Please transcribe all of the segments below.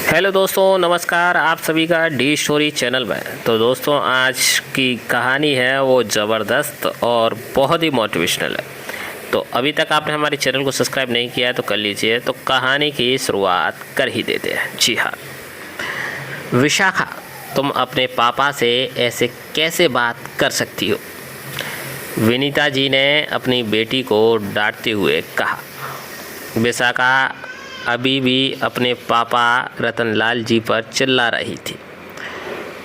Hello दोस्तों, नमस्कार आप सभी का डी स्टोरी चैनल में। तो दोस्तों, आज की कहानी है वो ज़बरदस्त और बहुत ही मोटिवेशनल है। तो अभी तक आपने हमारे चैनल को सब्सक्राइब नहीं किया है तो कर लीजिए। तो कहानी की शुरुआत कर ही देते हैं। जी हाँ, विशाखा, तुम अपने पापा से ऐसे कैसे बात कर सकती हो? विनीता जी ने अपनी बेटी को डांटते हुए कहा। विशाखा अभी भी अपने पापा रतनलाल जी पर चिल्ला रही थी।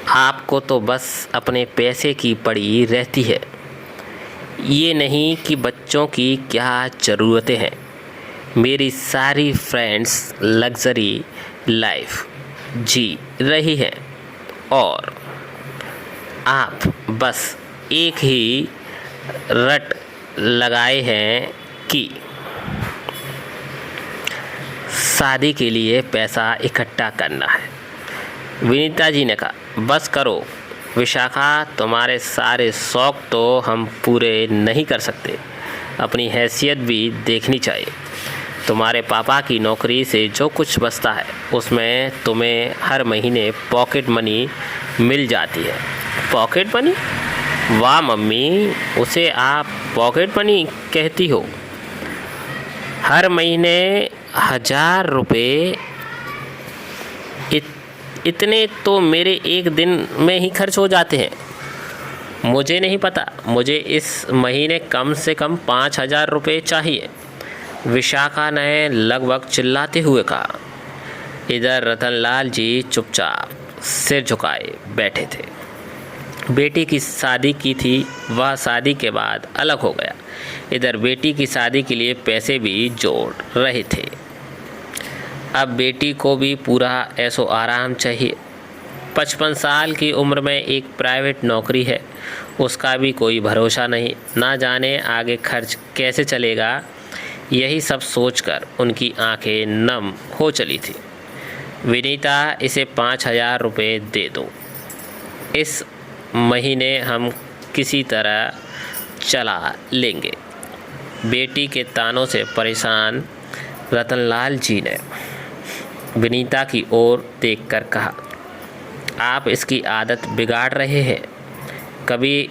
आपको तो बस अपने पैसे की पड़ी रहती है, ये नहीं कि बच्चों की क्या ज़रूरतें हैं। मेरी सारी फ्रेंड्स लग्जरी लाइफ जी रही हैं और आप बस एक ही रट लगाए हैं कि शादी के लिए पैसा इकट्ठा करना है। विनीता जी ने कहा, बस करो विशाखा, तुम्हारे सारे शौक़ तो हम पूरे नहीं कर सकते। अपनी हैसियत भी देखनी चाहिए। तुम्हारे पापा की नौकरी से जो कुछ बचता है उसमें तुम्हें हर महीने पॉकेट मनी मिल जाती है। Pocket money? वाह मम्मी, उसे आप पॉकेट मनी कहती हो? हर महीने 1000 रुपये। इतने तो मेरे एक दिन में ही खर्च हो जाते हैं। मुझे नहीं पता, मुझे इस महीने कम से कम 5000 रुपये चाहिए, विशाखा ने लगभग चिल्लाते हुए कहा। इधर रतनलाल जी चुपचाप सिर झुकाए बैठे थे। बेटी की शादी की थी, वह शादी के बाद अलग हो गया। इधर बेटी की शादी के लिए पैसे भी जोड़ रहे थे। अब बेटी को भी पूरा ऐशो आराम चाहिए। 55 साल की उम्र में एक प्राइवेट नौकरी है, उसका भी कोई भरोसा नहीं। ना जाने आगे खर्च कैसे चलेगा। यही सब सोचकर उनकी आंखें नम हो चली थी। विनीता, इसे 5000 रुपये दे दो। इस महीने हम किसी तरह चला लेंगे। बेटी के तानों से परेशान रतनलाल जी ने विनीता की ओर देखकर कहा, आप इसकी आदत बिगाड़ रहे हैं। कभी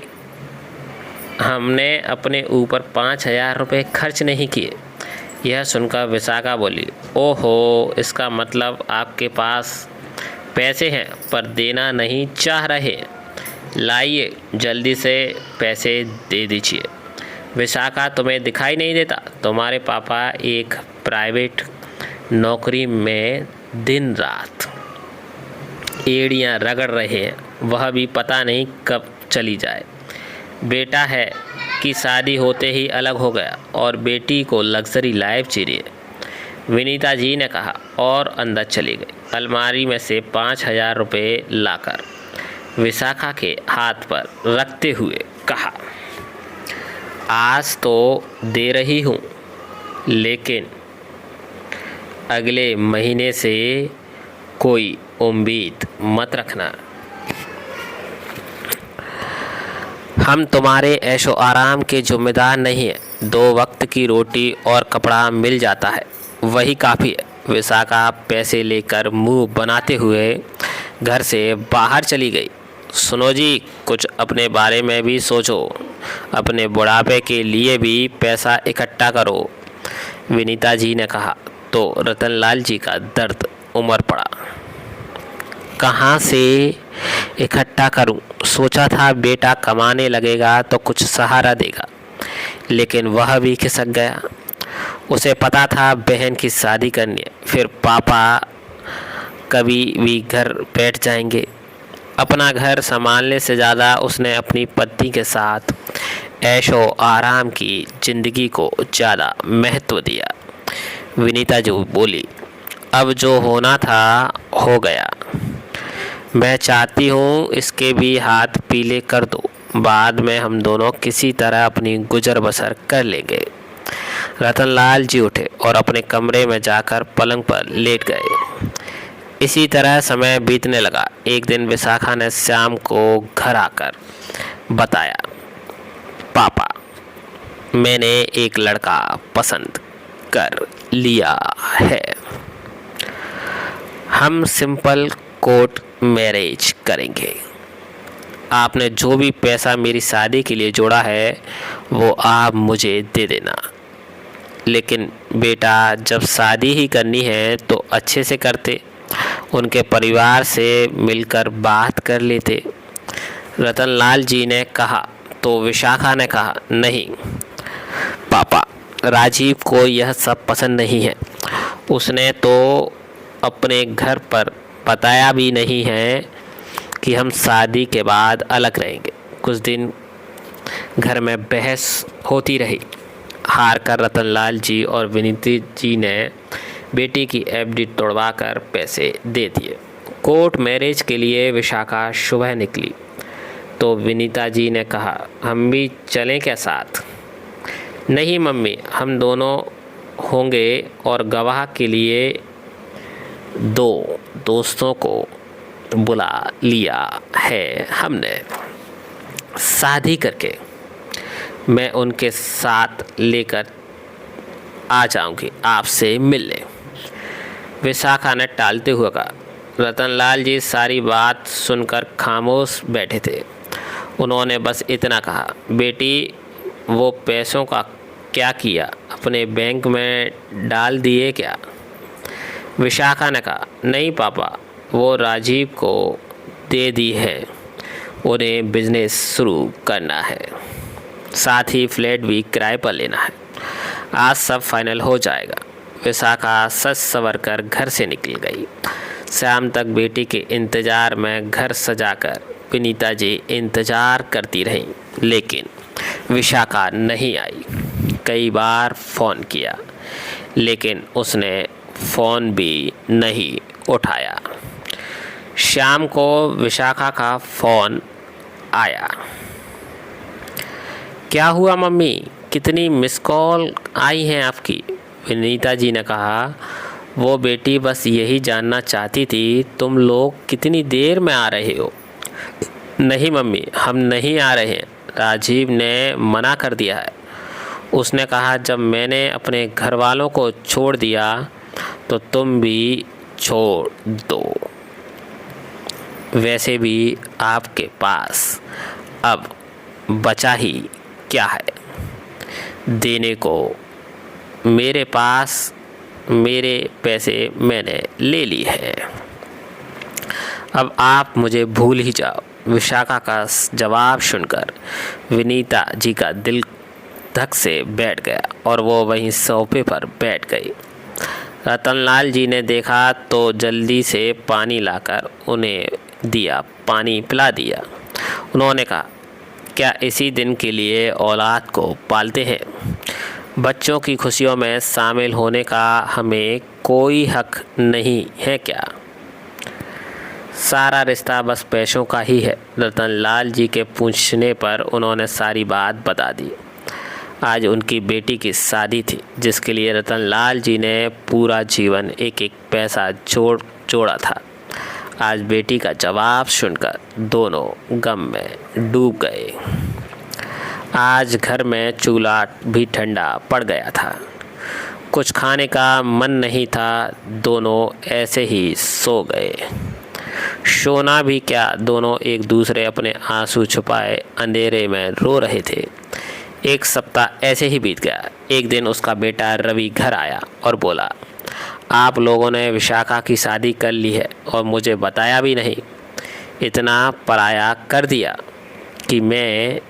हमने अपने ऊपर 5000 रुपये खर्च नहीं किए। यह सुनकर विशाखा बोली, ओहो, इसका मतलब आपके पास पैसे हैं पर देना नहीं चाह रहे। लाइए, जल्दी से पैसे दे दीजिए। विशाखा, तुम्हें दिखाई नहीं देता? तुम्हारे पापा एक प्राइवेट नौकरी में दिन रात एड़ियाँ रगड़ रहे हैं, वह भी पता नहीं कब चली जाए। बेटा है कि शादी होते ही अलग हो गया और बेटी को लग्जरी लाइफ जी रही है, विनीता जी ने कहा और अंदर चली गई। अलमारी में से 5000 रुपये लाकर विशाखा के हाथ पर रखते हुए कहा, आज तो दे रही हूँ, लेकिन अगले महीने से कोई उम्मीद मत रखना। हम तुम्हारे ऐशो आराम के जिम्मेदार नहीं हैं। 2 वक्त की रोटी और कपड़ा मिल जाता है, वही काफ़ी है। विशाखा पैसे लेकर मुंह बनाते हुए घर से बाहर चली गई। सुनो जी, कुछ अपने बारे में भी सोचो। अपने बुढ़ापे के लिए भी पैसा इकट्ठा करो, विनीता जी ने कहा। तो रतनलाल जी का दर्द उमड़ पड़ा। कहाँ से इकट्ठा करूं? सोचा था बेटा कमाने लगेगा तो कुछ सहारा देगा, लेकिन वह भी खिसक गया। उसे पता था बहन की शादी करनी है, फिर पापा कभी भी घर बैठ जाएंगे। अपना घर संभालने से ज़्यादा उसने अपनी पत्नी के साथ ऐशो आराम की ज़िंदगी को ज़्यादा महत्व दिया। विनीता जी बोली, अब जो होना था हो गया। मैं चाहती हूँ इसके भी हाथ पीले कर दो, बाद में हम दोनों किसी तरह अपनी गुजर बसर कर लेंगे। रतनलाल जी उठे और अपने कमरे में जाकर पलंग पर लेट गए। इसी तरह समय बीतने लगा। एक दिन विशाखा ने श्याम को घर आकर बताया, पापा, मैंने एक लड़का पसंद कर लिया है। हम सिंपल कोर्ट मैरिज करेंगे। आपने जो भी पैसा मेरी शादी के लिए जोड़ा है वो आप मुझे दे देना। लेकिन बेटा, जब शादी ही करनी है तो अच्छे से करते, उनके परिवार से मिलकर बात कर लेते। रतनलाल जी ने कहा तो विशाखा ने कहा, नहीं पापा, राजीव को यह सब पसंद नहीं है। उसने तो अपने घर पर बताया भी नहीं है कि हम शादी के बाद अलग रहेंगे। कुछ दिन घर में बहस होती रही। हार कर रतनलाल जी और विनीता जी ने बेटी की एफडी तोड़वा कर पैसे दे दिए। कोर्ट मैरिज के लिए विशाखा सुबह निकली तो विनीता जी ने कहा, हम भी चलें क्या साथ? नहीं मम्मी, हम दोनों होंगे और गवाह के लिए 2 दोस्तों को बुला लिया है हमने। शादी करके मैं उनके साथ लेकर आ जाऊंगी आपसे मिलने। विशाखा ने टालते हुए कहा। रतनलाल जी सारी बात सुनकर खामोश बैठे थे। उन्होंने बस इतना कहा, बेटी वो पैसों का क्या किया? अपने बैंक में डाल दिए क्या? विशाखा ने कहा, नहीं पापा, वो राजीव को दे दी है। उन्हें बिजनेस शुरू करना है, साथ ही फ्लैट भी किराए पर लेना है। आज सब फाइनल हो जाएगा। विशाखा सज संवर कर घर से निकल गई। शाम तक बेटी के इंतज़ार में घर सजाकर विनीता जी इंतज़ार करती रहीं, लेकिन विशाखा नहीं आई। कई बार फ़ोन किया लेकिन उसने फ़ोन भी नहीं उठाया। शाम को विशाखा का फ़ोन आया। क्या हुआ मम्मी, कितनी मिस कॉल आई हैं आपकी? विनीता जी ने कहा, वो बेटी बस यही जानना चाहती थी तुम लोग कितनी देर में आ रहे हो। नहीं मम्मी, हम नहीं आ रहे हैं, राजीव ने मना कर दिया है। उसने कहा जब मैंने अपने घर वालों को छोड़ दिया तो तुम भी छोड़ दो। वैसे भी आपके पास अब बचा ही क्या है देने को? मेरे पास मेरे पैसे मैंने ले लिए हैं, अब आप मुझे भूल ही जाओ। विशाखा का जवाब सुनकर विनीता जी का दिल धक से बैठ गया और वो वहीं सोफे पर बैठ गई। रतनलाल जी ने देखा तो जल्दी से पानी लाकर उन्हें दिया, पानी पिला दिया। उन्होंने कहा, क्या इसी दिन के लिए औलाद को पालते हैं? बच्चों की खुशियों में शामिल होने का हमें कोई हक नहीं है क्या? सारा रिश्ता बस पैसों का ही है। रतनलाल जी के पूछने पर उन्होंने सारी बात बता दी। आज उनकी बेटी की शादी थी जिसके लिए रतनलाल जी ने पूरा जीवन एक एक पैसा जोड़ा था। आज बेटी का जवाब सुनकर दोनों गम में डूब गए। आज घर में चूल्हा भी ठंडा पड़ गया था। कुछ खाने का मन नहीं था, दोनों ऐसे ही सो गए। सोना भी क्या, दोनों एक दूसरे अपने आंसू छुपाए अंधेरे में रो रहे थे। एक सप्ताह ऐसे ही बीत गया। एक दिन उसका बेटा रवि घर आया और बोला, आप लोगों ने विशाखा की शादी कर ली है और मुझे बताया भी नहीं। इतना पराया कर दिया कि मैं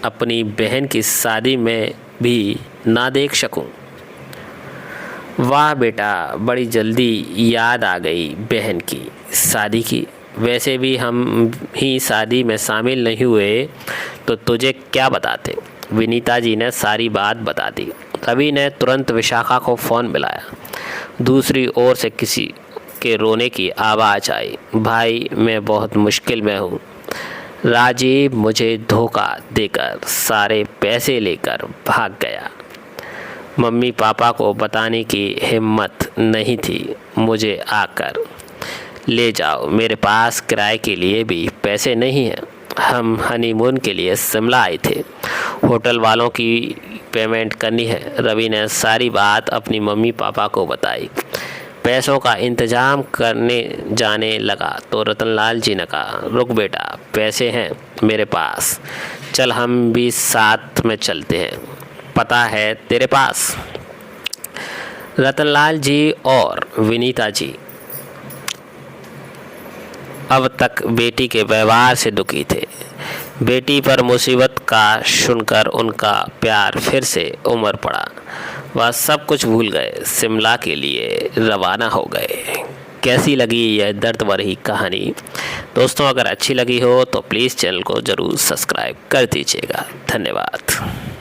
अपनी बहन की शादी में भी ना देख सकूं। वाह बेटा, बड़ी जल्दी याद आ गई बहन की शादी की। वैसे भी हम ही शादी में शामिल नहीं हुए तो तुझे क्या बताते। विनीता जी ने सारी बात बता दी। रवि ने तुरंत विशाखा को फ़ोन मिलाया। दूसरी ओर से किसी के रोने की आवाज़ आई, भाई मैं बहुत मुश्किल में हूँ। राजीव मुझे धोखा देकर सारे पैसे लेकर भाग गया। मम्मी पापा को बताने की हिम्मत नहीं थी। मुझे आकर ले जाओ, मेरे पास किराए के लिए भी पैसे नहीं हैं। हम हनीमून के लिए शिमला आए थे, होटल वालों की पेमेंट करनी है। रवि ने सारी बात अपनी मम्मी पापा को बताई। पैसों का इंतजाम करने जाने लगा तो रतनलाल जी ने कहा, रुक बेटा, पैसे हैं मेरे पास, चल हम भी साथ में चलते हैं, पता है तेरे पास। रतनलाल जी और विनीता जी अब तक बेटी के व्यवहार से दुखी थे। बेटी पर मुसीबत का सुनकर उनका प्यार फिर से उमड़ पड़ा। वह सब कुछ भूल गए, शिमला के लिए रवाना हो गए। कैसी लगी यह दर्द भरी कहानी? दोस्तों, अगर अच्छी लगी हो तो प्लीज़ चैनल को ज़रूर सब्सक्राइब कर दीजिएगा। धन्यवाद।